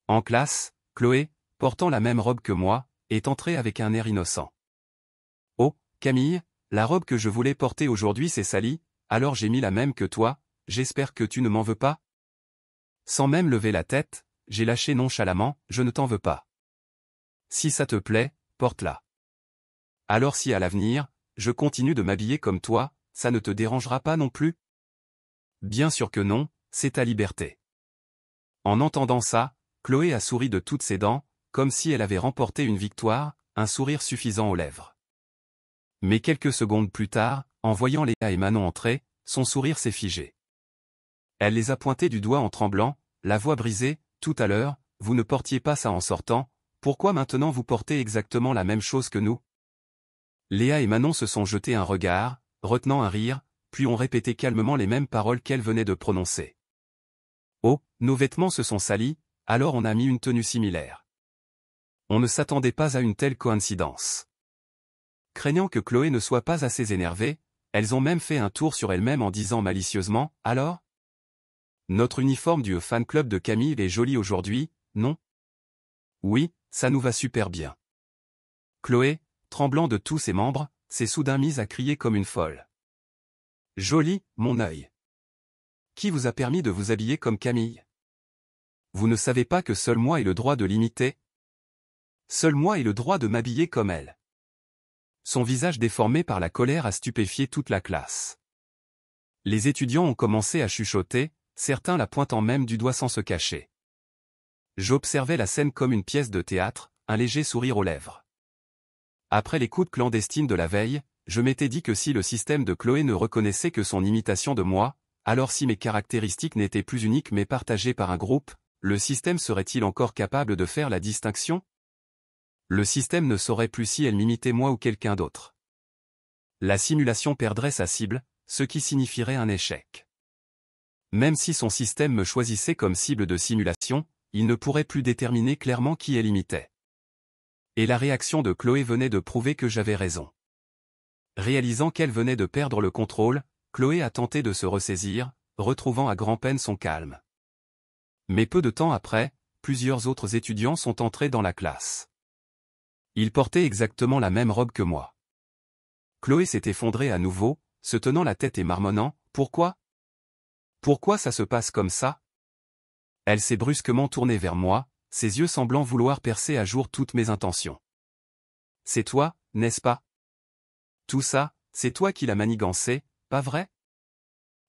En classe, Chloé, portant la même robe que moi, est entrée avec un air innocent. Oh, Camille, la robe que je voulais porter aujourd'hui s'est salie, alors j'ai mis la même que toi, j'espère que tu ne m'en veux pas. Sans même lever la tête, j'ai lâché nonchalamment, je ne t'en veux pas. Si ça te plaît, porte-la. Alors si à l'avenir, je continue de m'habiller comme toi, ça ne te dérangera pas non plus? Bien sûr que non, c'est ta liberté. En entendant ça, Chloé a souri de toutes ses dents, comme si elle avait remporté une victoire, un sourire suffisant aux lèvres. Mais quelques secondes plus tard, en voyant Léa et Manon entrer, son sourire s'est figé. Elle les a pointés du doigt en tremblant, la voix brisée, « Tout à l'heure, vous ne portiez pas ça en sortant, pourquoi maintenant vous portez exactement la même chose que nous ?» Léa et Manon se sont jetés un regard, retenant un rire, puis ont répété calmement les mêmes paroles qu'elles venaient de prononcer. Oh, nos vêtements se sont salis, alors on a mis une tenue similaire. On ne s'attendait pas à une telle coïncidence. Craignant que Chloé ne soit pas assez énervée, elles ont même fait un tour sur elles-mêmes en disant malicieusement « Alors ? Notre uniforme du fan club de Camille est joli aujourd'hui, non ? Oui, ça nous va super bien. » Chloé, tremblant de tous ses membres, s'est soudain mise à crier comme une folle. « Joli, mon œil. Qui vous a permis de vous habiller comme Camille ? Vous ne savez pas que seul moi ai le droit de l'imiter ? Seul moi ai le droit de m'habiller comme elle. » Son visage déformé par la colère a stupéfié toute la classe. Les étudiants ont commencé à chuchoter, certains la pointant même du doigt sans se cacher. J'observais la scène comme une pièce de théâtre, un léger sourire aux lèvres. Après l'écoute clandestine de la veille, je m'étais dit que si le système de Chloé ne reconnaissait que son imitation de moi, alors si mes caractéristiques n'étaient plus uniques mais partagées par un groupe, le système serait-il encore capable de faire la distinction ? Le système ne saurait plus si elle m'imitait moi ou quelqu'un d'autre. La simulation perdrait sa cible, ce qui signifierait un échec. Même si son système me choisissait comme cible de simulation, il ne pourrait plus déterminer clairement qui elle imitait. Et la réaction de Chloé venait de prouver que j'avais raison. Réalisant qu'elle venait de perdre le contrôle, Chloé a tenté de se ressaisir, retrouvant à grand-peine son calme. Mais peu de temps après, plusieurs autres étudiants sont entrés dans la classe. Ils portaient exactement la même robe que moi. Chloé s'est effondrée à nouveau, se tenant la tête et marmonnant « Pourquoi ? Pourquoi ça se passe comme ça ?» Elle s'est brusquement tournée vers moi, ses yeux semblant vouloir percer à jour toutes mes intentions. « C'est toi, n'est-ce pas ? Tout ça, c'est toi qui l'as manigancé, pas vrai ?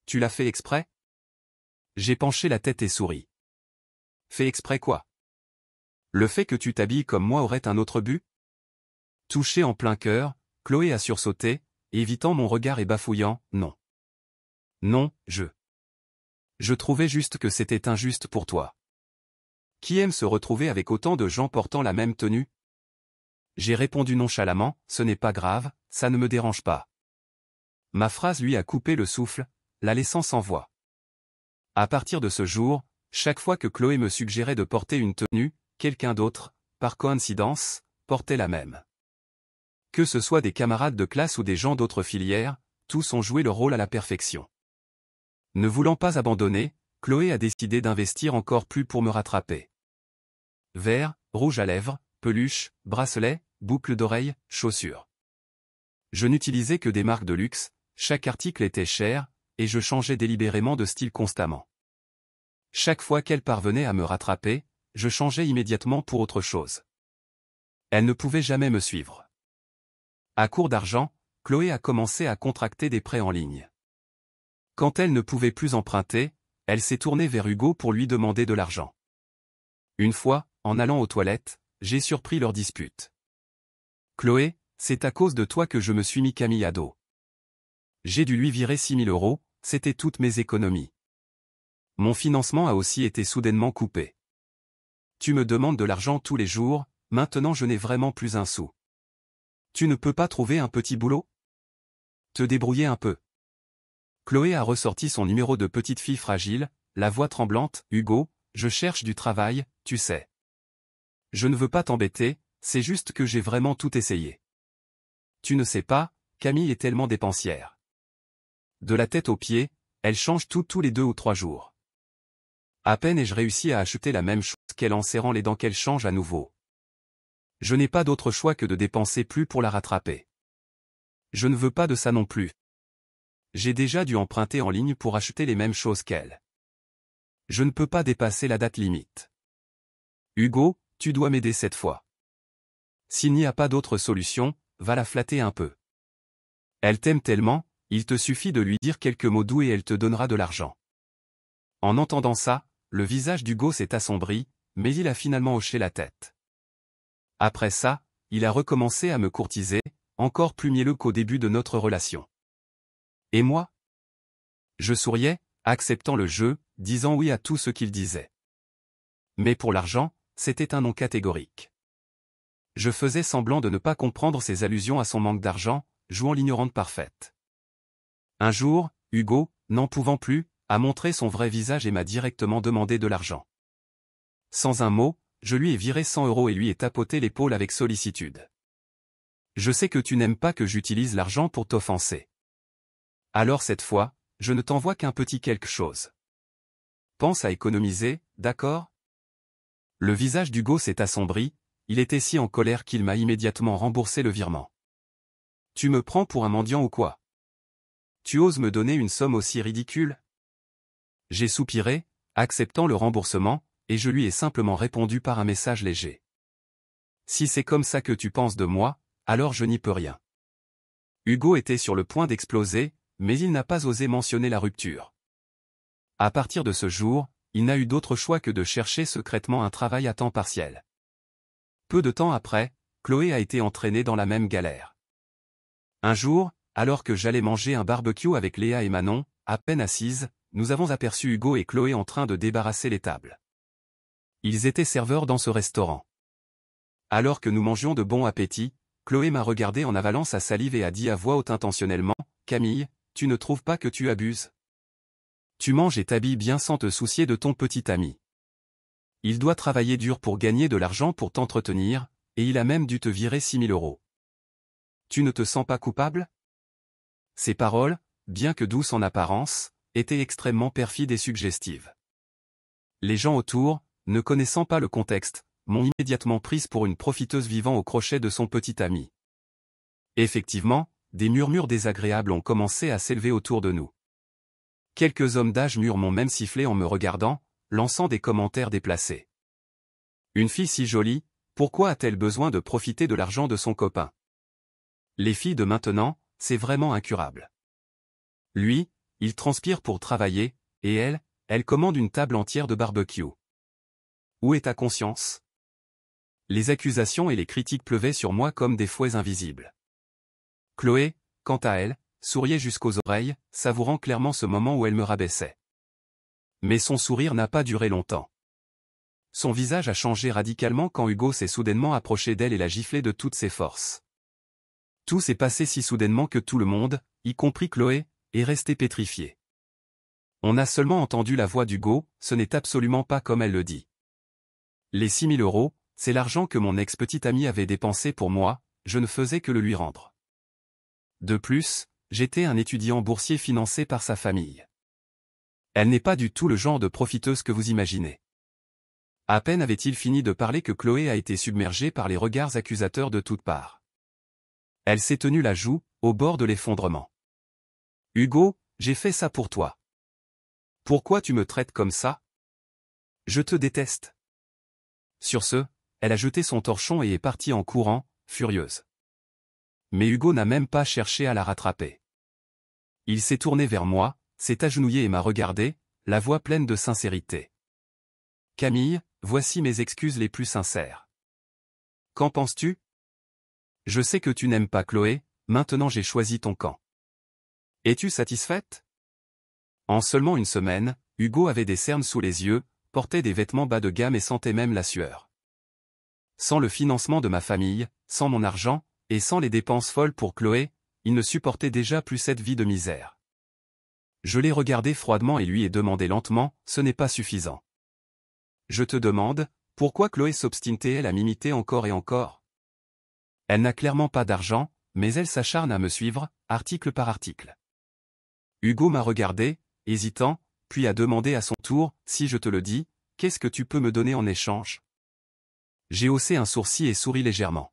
Tu l'as fait exprès ? » J'ai penché la tête et souri. « Fait exprès quoi ? Le fait que tu t'habilles comme moi aurait un autre but ? » Touchée en plein cœur, Chloé a sursauté, évitant mon regard et bafouillant « Non. Non, je trouvais juste que c'était injuste pour toi. Qui aime se retrouver avec autant de gens portant la même tenue ? » J'ai répondu nonchalamment, ce n'est pas grave, ça ne me dérange pas. Ma phrase lui a coupé le souffle, la laissant sans voix. À partir de ce jour, chaque fois que Chloé me suggérait de porter une tenue, quelqu'un d'autre, par coïncidence, portait la même. Que ce soit des camarades de classe ou des gens d'autres filières, tous ont joué leur rôle à la perfection. Ne voulant pas abandonner, Chloé a décidé d'investir encore plus pour me rattraper. Vert, rouge à lèvres, peluche, bracelet, boucles d'oreilles, chaussures. Je n'utilisais que des marques de luxe, chaque article était cher, et je changeais délibérément de style constamment. Chaque fois qu'elle parvenait à me rattraper, je changeais immédiatement pour autre chose. Elle ne pouvait jamais me suivre. À court d'argent, Chloé a commencé à contracter des prêts en ligne. Quand elle ne pouvait plus emprunter, elle s'est tournée vers Hugo pour lui demander de l'argent. Une fois, en allant aux toilettes, j'ai surpris leur dispute. Chloé, c'est à cause de toi que je me suis mis Camille à dos. J'ai dû lui virer 6 000 euros, c'était toutes mes économies. Mon financement a aussi été soudainement coupé. Tu me demandes de l'argent tous les jours, maintenant je n'ai vraiment plus un sou. Tu ne peux pas trouver un petit boulot? Te débrouiller un peu. Chloé a ressorti son numéro de petite fille fragile, la voix tremblante. Hugo, je cherche du travail, tu sais. Je ne veux pas t'embêter, c'est juste que j'ai vraiment tout essayé. Tu ne sais pas, Camille est tellement dépensière. De la tête aux pieds, elle change tout tous les 2 ou 3 jours. À peine ai-je réussi à acheter la même chose qu'elle en serrant les dents qu'elle change à nouveau. Je n'ai pas d'autre choix que de dépenser plus pour la rattraper. Je ne veux pas de ça non plus. J'ai déjà dû emprunter en ligne pour acheter les mêmes choses qu'elle. Je ne peux pas dépasser la date limite. Hugo, tu dois m'aider cette fois. S'il n'y a pas d'autre solution, va la flatter un peu. Elle t'aime tellement, il te suffit de lui dire quelques mots doux et elle te donnera de l'argent. En entendant ça, le visage d'Hugo s'est assombri, mais il a finalement hoché la tête. Après ça, il a recommencé à me courtiser, encore plus mielleux qu'au début de notre relation. Et moi? Je souriais, acceptant le jeu, disant oui à tout ce qu'il disait. Mais pour l'argent, c'était un non catégorique. Je faisais semblant de ne pas comprendre ses allusions à son manque d'argent, jouant l'ignorante parfaite. Un jour, Hugo, n'en pouvant plus, a montré son vrai visage et m'a directement demandé de l'argent. Sans un mot, je lui ai viré 100 euros et lui ai tapoté l'épaule avec sollicitude. Je sais que tu n'aimes pas que j'utilise l'argent pour t'offenser. Alors cette fois, je ne t'envoie qu'un petit quelque chose. Pense à économiser, d'accord? Le visage d'Hugo s'est assombri, il était si en colère qu'il m'a immédiatement remboursé le virement. Tu me prends pour un mendiant ou quoi? Tu oses me donner une somme aussi ridicule? J'ai soupiré, acceptant le remboursement, et je lui ai simplement répondu par un message léger. Si c'est comme ça que tu penses de moi, alors je n'y peux rien. Hugo était sur le point d'exploser, mais il n'a pas osé mentionner la rupture. À partir de ce jour, il n'a eu d'autre choix que de chercher secrètement un travail à temps partiel. Peu de temps après, Chloé a été entraînée dans la même galère. Un jour, alors que j'allais manger un barbecue avec Léa et Manon, à peine assises, nous avons aperçu Hugo et Chloé en train de débarrasser les tables. Ils étaient serveurs dans ce restaurant. Alors que nous mangions de bon appétit, Chloé m'a regardé en avalant sa salive et a dit à voix haute intentionnellement, « Camille, tu ne trouves pas que tu abuses? Tu manges et t'habilles bien sans te soucier de ton petit ami. Il doit travailler dur pour gagner de l'argent pour t'entretenir, et il a même dû te virer 6 000 euros. Tu ne te sens pas coupable ?» Ces paroles, bien que douces en apparence, étaient extrêmement perfides et suggestives. Les gens autour, ne connaissant pas le contexte, m'ont immédiatement prise pour une profiteuse vivant au crochet de son petit ami. Effectivement, des murmures désagréables ont commencé à s'élever autour de nous. Quelques hommes d'âge mûr m'ont même sifflé en me regardant, lançant des commentaires déplacés. Une fille si jolie, pourquoi a-t-elle besoin de profiter de l'argent de son copain? Les filles de maintenant, c'est vraiment incurable. Lui, il transpire pour travailler, et elle commande une table entière de barbecue. Où est ta conscience? Les accusations et les critiques pleuvaient sur moi comme des fouets invisibles. Chloé, quant à elle, souriait jusqu'aux oreilles, savourant clairement ce moment où elle me rabaissait. Mais son sourire n'a pas duré longtemps. Son visage a changé radicalement quand Hugo s'est soudainement approché d'elle et l'a giflé de toutes ses forces. Tout s'est passé si soudainement que tout le monde, y compris Chloé, est resté pétrifié. On a seulement entendu la voix d'Hugo, ce n'est absolument pas comme elle le dit. Les 6 000 euros, c'est l'argent que mon ex-petite amie avait dépensé pour moi, je ne faisais que le lui rendre. De plus, j'étais un étudiant boursier financé par sa famille. Elle n'est pas du tout le genre de profiteuse que vous imaginez. À peine avait-il fini de parler que Chloé a été submergée par les regards accusateurs de toutes parts. Elle s'est tenue la joue, au bord de l'effondrement. « Hugo, j'ai fait ça pour toi. Pourquoi tu me traites comme ça? Je te déteste. » Sur ce, elle a jeté son torchon et est partie en courant, furieuse. Mais Hugo n'a même pas cherché à la rattraper. Il s'est tourné vers moi, s'est agenouillé et m'a regardé, la voix pleine de sincérité. « Camille, voici mes excuses les plus sincères. Qu'en penses-tu? Je sais que tu n'aimes pas Chloé, maintenant j'ai choisi ton camp. Es-tu satisfaite? En seulement une semaine, Hugo avait des cernes sous les yeux, portait des vêtements bas de gamme et sentait même la sueur. Sans le financement de ma famille, sans mon argent, et sans les dépenses folles pour Chloé, il ne supportait déjà plus cette vie de misère. Je l'ai regardé froidement et lui ai demandé lentement, ce n'est pas suffisant. Je te demande, pourquoi Chloé s'obstine-t-elle à m'imiter encore et encore? Elle n'a clairement pas d'argent, mais elle s'acharne à me suivre, article par article. Hugo m'a regardé, hésitant, puis a demandé à son tour, si je te le dis, qu'est-ce que tu peux me donner en échange? J'ai haussé un sourcil et souri légèrement.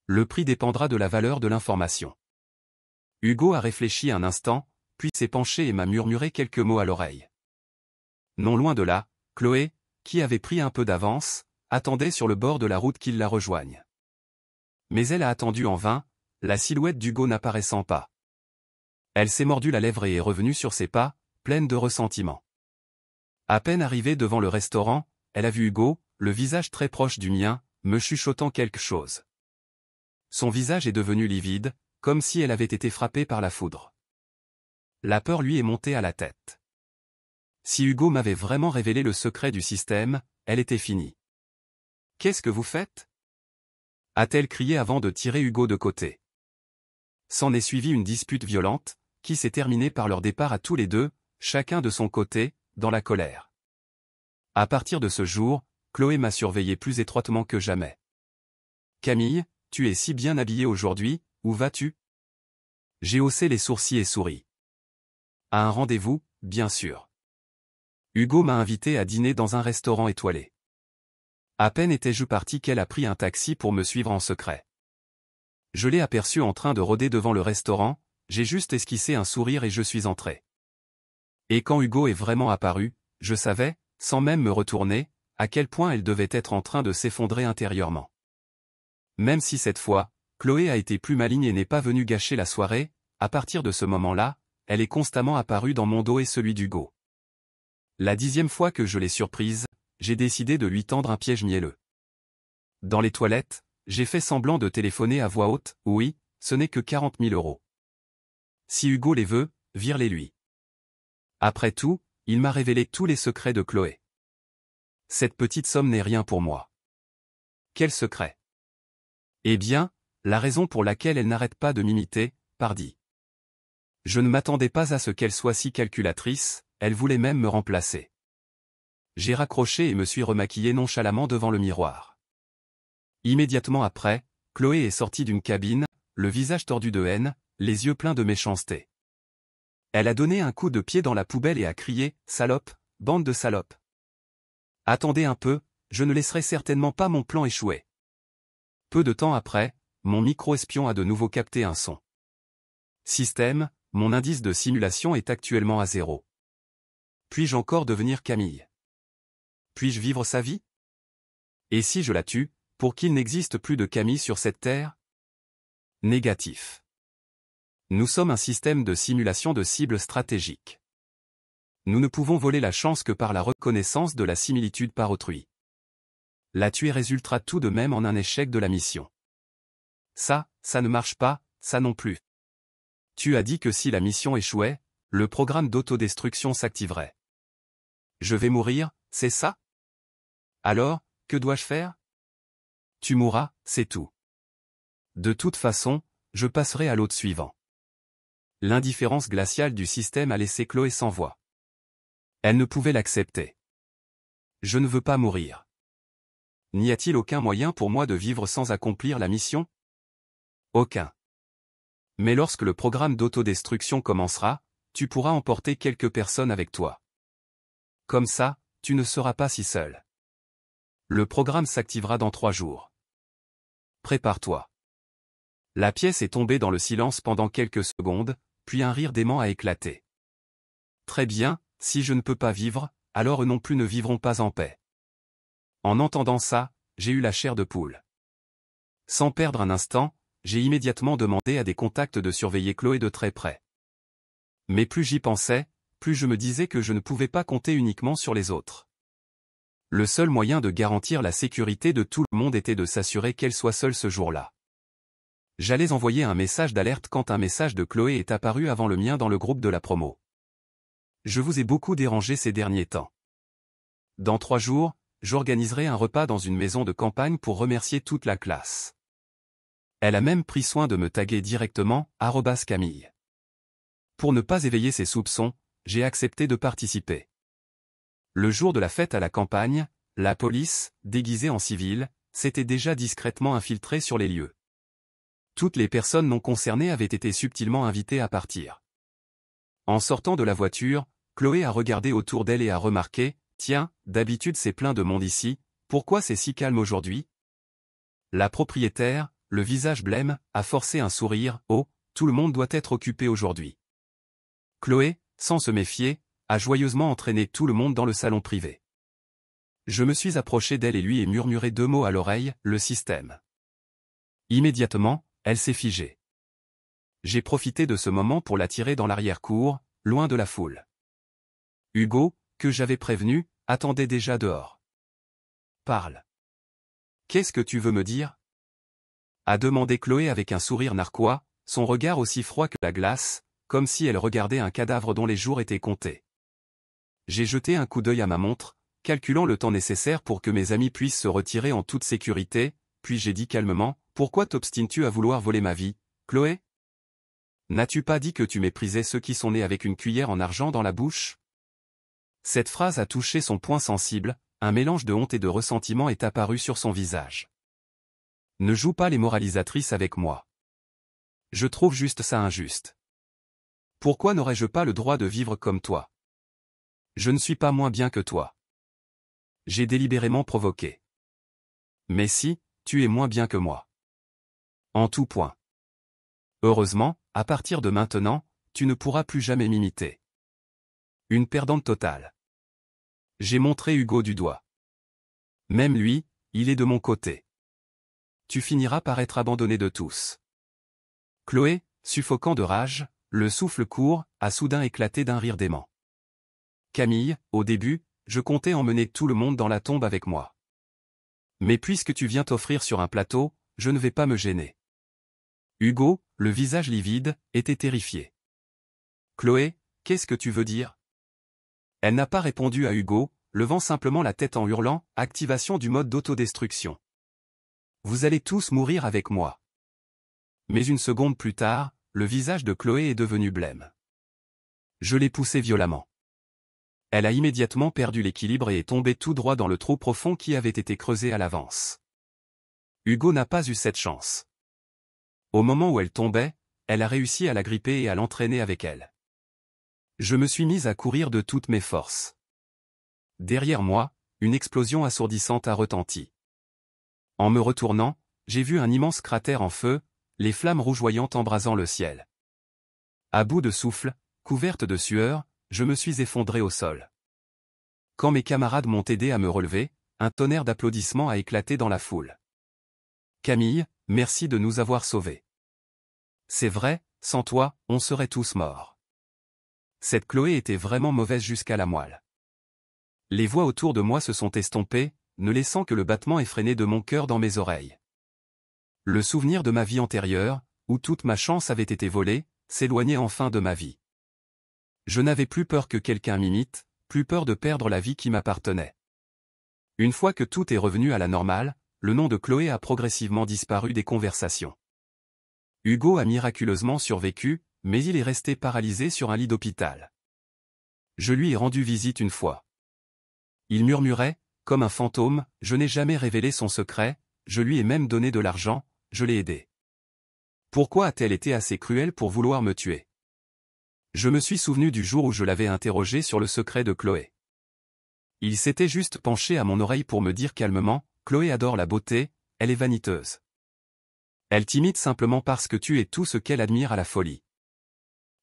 Le prix dépendra de la valeur de l'information. Hugo a réfléchi un instant, puis s'est penché et m'a murmuré quelques mots à l'oreille. Non loin de là, Chloé, qui avait pris un peu d'avance, attendait sur le bord de la route qu'il la rejoigne. Mais elle a attendu en vain, la silhouette d'Hugo n'apparaissant pas. Elle s'est mordu la lèvre et est revenue sur ses pas, pleine de ressentiment. À peine arrivée devant le restaurant, elle a vu Hugo, le visage très proche du mien, me chuchotant quelque chose. Son visage est devenu livide, comme si elle avait été frappée par la foudre. La peur lui est montée à la tête. Si Hugo m'avait vraiment révélé le secret du système, elle était finie. « Qu'est-ce que vous faites ?» a-t-elle crié avant de tirer Hugo de côté. S'en est suivie une dispute violente, qui s'est terminée par leur départ à tous les deux, chacun de son côté, dans la colère. À partir de ce jour, Chloé m'a surveillé plus étroitement que jamais. « Camille, tu es si bien habillée aujourd'hui, où vas-tu » J'ai haussé les sourcils et souri. « À un rendez-vous, bien sûr. » Hugo m'a invité à dîner dans un restaurant étoilé. À peine étais-je parti qu'elle a pris un taxi pour me suivre en secret. Je l'ai aperçue en train de rôder devant le restaurant, j'ai juste esquissé un sourire et je suis entré. Et quand Hugo est vraiment apparu, je savais, sans même me retourner, à quel point elle devait être en train de s'effondrer intérieurement. Même si cette fois, Chloé a été plus maligne et n'est pas venue gâcher la soirée, à partir de ce moment-là, elle est constamment apparue dans mon dos et celui d'Hugo. La 10e fois que je l'ai surprise, j'ai décidé de lui tendre un piège mielleux. Dans les toilettes, j'ai fait semblant de téléphoner à voix haute, oui, ce n'est que 40 000 €. Si Hugo les veut, vire-les-lui. Après tout, il m'a révélé tous les secrets de Chloé. Cette petite somme n'est rien pour moi. Quel secret? Eh bien, la raison pour laquelle elle n'arrête pas de m'imiter, pardi. Je ne m'attendais pas à ce qu'elle soit si calculatrice, elle voulait même me remplacer. J'ai raccroché et me suis remaquillé nonchalamment devant le miroir. Immédiatement après, Chloé est sortie d'une cabine, le visage tordu de haine, les yeux pleins de méchanceté. Elle a donné un coup de pied dans la poubelle et a crié « Salope, bande de salopes !» Attendez un peu, je ne laisserai certainement pas mon plan échouer. Peu de temps après, mon micro-espion a de nouveau capté un son. Système, mon indice de simulation est actuellement à 0. Puis-je encore devenir Camille? Puis-je vivre sa vie? Et si je la tue, pour qu'il n'existe plus de Camille sur cette terre? Négatif. Nous sommes un système de simulation de cibles stratégiques. Nous ne pouvons voler la chance que par la reconnaissance de la similitude par autrui. La tuer résultera tout de même en un échec de la mission. Ça ne marche pas, ça non plus. Tu as dit que si la mission échouait, le programme d'autodestruction s'activerait. Je vais mourir, c'est ça? Alors, que dois-je faire? Tu mourras, c'est tout. De toute façon, je passerai à l'hôte suivant. L'indifférence glaciale du système a laissé Chloé sans voix. Elle ne pouvait l'accepter. Je ne veux pas mourir. N'y a-t-il aucun moyen pour moi de vivre sans accomplir la mission? Aucun. Mais lorsque le programme d'autodestruction commencera, tu pourras emporter quelques personnes avec toi. Comme ça, tu ne seras pas si seul. Le programme s'activera dans 3 jours. Prépare-toi. La pièce est tombée dans le silence pendant quelques secondes, puis un rire dément a éclaté. Très bien, si je ne peux pas vivre, alors eux non plus ne vivront pas en paix. En entendant ça, j'ai eu la chair de poule. Sans perdre un instant, j'ai immédiatement demandé à des contacts de surveiller Chloé de très près. Mais plus j'y pensais, plus je me disais que je ne pouvais pas compter uniquement sur les autres. Le seul moyen de garantir la sécurité de tout le monde était de s'assurer qu'elle soit seule ce jour-là. J'allais envoyer un message d'alerte quand un message de Chloé est apparu avant le mien dans le groupe de la promo. Je vous ai beaucoup dérangé ces derniers temps. Dans 3 jours, j'organiserai un repas dans une maison de campagne pour remercier toute la classe. Elle a même pris soin de me taguer directement, @Camille. Pour ne pas éveiller ses soupçons, j'ai accepté de participer. Le jour de la fête à la campagne, la police, déguisée en civil, s'était déjà discrètement infiltrée sur les lieux. Toutes les personnes non concernées avaient été subtilement invitées à partir. En sortant de la voiture, Chloé a regardé autour d'elle et a remarqué, « Tiens, d'habitude c'est plein de monde ici, pourquoi c'est si calme aujourd'hui ?» La propriétaire, le visage blême, a forcé un sourire, « Oh, tout le monde doit être occupé aujourd'hui. » Chloé, sans se méfier, a joyeusement entraîné tout le monde dans le salon privé. Je me suis approché d'elle et lui ai murmuré 2 mots à l'oreille, « le système ». Immédiatement, elle s'est figée. J'ai profité de ce moment pour la tirer dans l'arrière-cour, loin de la foule. Hugo, que j'avais prévenu, attendait déjà dehors. « Parle. Qu'est-ce que tu veux me dire ?» a demandé Chloé avec un sourire narquois, son regard aussi froid que la glace, comme si elle regardait un cadavre dont les jours étaient comptés. J'ai jeté un coup d'œil à ma montre, calculant le temps nécessaire pour que mes amis puissent se retirer en toute sécurité, puis j'ai dit calmement, « Pourquoi t'obstines-tu à vouloir voler ma vie, Chloé ? N'as-tu pas dit que tu méprisais ceux qui sont nés avec une cuillère en argent dans la bouche ?» Cette phrase a touché son point sensible, un mélange de honte et de ressentiment est apparu sur son visage. Ne joue pas les moralisatrices avec moi. Je trouve juste ça injuste. Pourquoi n'aurais-je pas le droit de vivre comme toi? Je ne suis pas moins bien que toi. J'ai délibérément provoqué. Mais si, tu es moins bien que moi. En tout point. Heureusement, à partir de maintenant, tu ne pourras plus jamais m'imiter. Une perdante totale. J'ai montré Hugo du doigt. Même lui, il est de mon côté. Tu finiras par être abandonné de tous. Chloé, suffoquant de rage, le souffle court, a soudain éclaté d'un rire dément. Camille, au début, je comptais emmener tout le monde dans la tombe avec moi. Mais puisque tu viens t'offrir sur un plateau, je ne vais pas me gêner. Hugo, le visage livide, était terrifié. Chloé, qu'est-ce que tu veux dire? Elle n'a pas répondu à Hugo, levant simplement la tête en hurlant, activation du mode d'autodestruction. Vous allez tous mourir avec moi. Mais une seconde plus tard, le visage de Chloé est devenu blême. Je l'ai poussée violemment. Elle a immédiatement perdu l'équilibre et est tombée tout droit dans le trou profond qui avait été creusé à l'avance. Hugo n'a pas eu cette chance. Au moment où elle tombait, elle a réussi à la gripper et à l'entraîner avec elle. Je me suis mise à courir de toutes mes forces. Derrière moi, une explosion assourdissante a retenti. En me retournant, j'ai vu un immense cratère en feu, les flammes rougeoyantes embrasant le ciel. À bout de souffle, couverte de sueur, je me suis effondré au sol. Quand mes camarades m'ont aidé à me relever, un tonnerre d'applaudissements a éclaté dans la foule. Camille, merci de nous avoir sauvés. C'est vrai, sans toi, on serait tous morts. Cette Chloé était vraiment mauvaise jusqu'à la moelle. Les voix autour de moi se sont estompées, ne laissant que le battement effréné de mon cœur dans mes oreilles. Le souvenir de ma vie antérieure, où toute ma chance avait été volée, s'éloignait enfin de ma vie. Je n'avais plus peur que quelqu'un m'imite, plus peur de perdre la vie qui m'appartenait. Une fois que tout est revenu à la normale, le nom de Chloé a progressivement disparu des conversations. Hugo a miraculeusement survécu, mais il est resté paralysé sur un lit d'hôpital. Je lui ai rendu visite une fois. Il murmurait, comme un fantôme, je n'ai jamais révélé son secret, je lui ai même donné de l'argent, je l'ai aidé. Pourquoi a-t-elle été assez cruelle pour vouloir me tuer? Je me suis souvenu du jour où je l'avais interrogé sur le secret de Chloé. Il s'était juste penché à mon oreille pour me dire calmement, Chloé adore la beauté, elle est vaniteuse. Elle t'imite simplement parce que tu es tout ce qu'elle admire à la folie.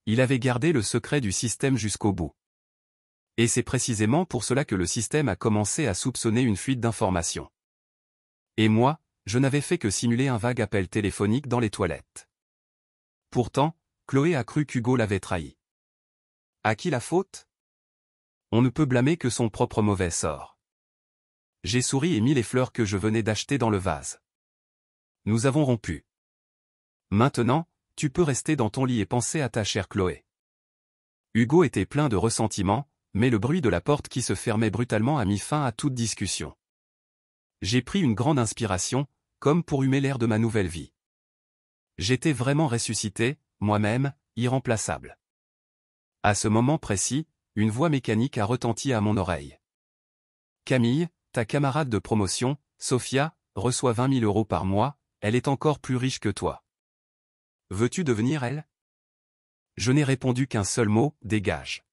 Il avait gardé le secret du système jusqu'au bout. Et c'est précisément pour cela que le système a commencé à soupçonner une fuite d'informations. Et moi, je n'avais fait que simuler un vague appel téléphonique dans les toilettes. Pourtant, Chloé a cru qu'Hugo l'avait trahi. À qui la faute? On ne peut blâmer que son propre mauvais sort. J'ai souri et mis les fleurs que je venais d'acheter dans le vase. Nous avons rompu. Maintenant, tu peux rester dans ton lit et penser à ta chère Chloé. Hugo était plein de ressentiment, mais le bruit de la porte qui se fermait brutalement a mis fin à toute discussion. J'ai pris une grande inspiration, comme pour humer l'air de ma nouvelle vie. J'étais vraiment ressuscité, moi-même, irremplaçable. À ce moment précis, une voix mécanique a retenti à mon oreille. Camille, ta camarade de promotion, Sophia, reçoit 20 000 € par mois, elle est encore plus riche que toi. Veux-tu devenir elle? Je n'ai répondu qu'un seul mot, dégage.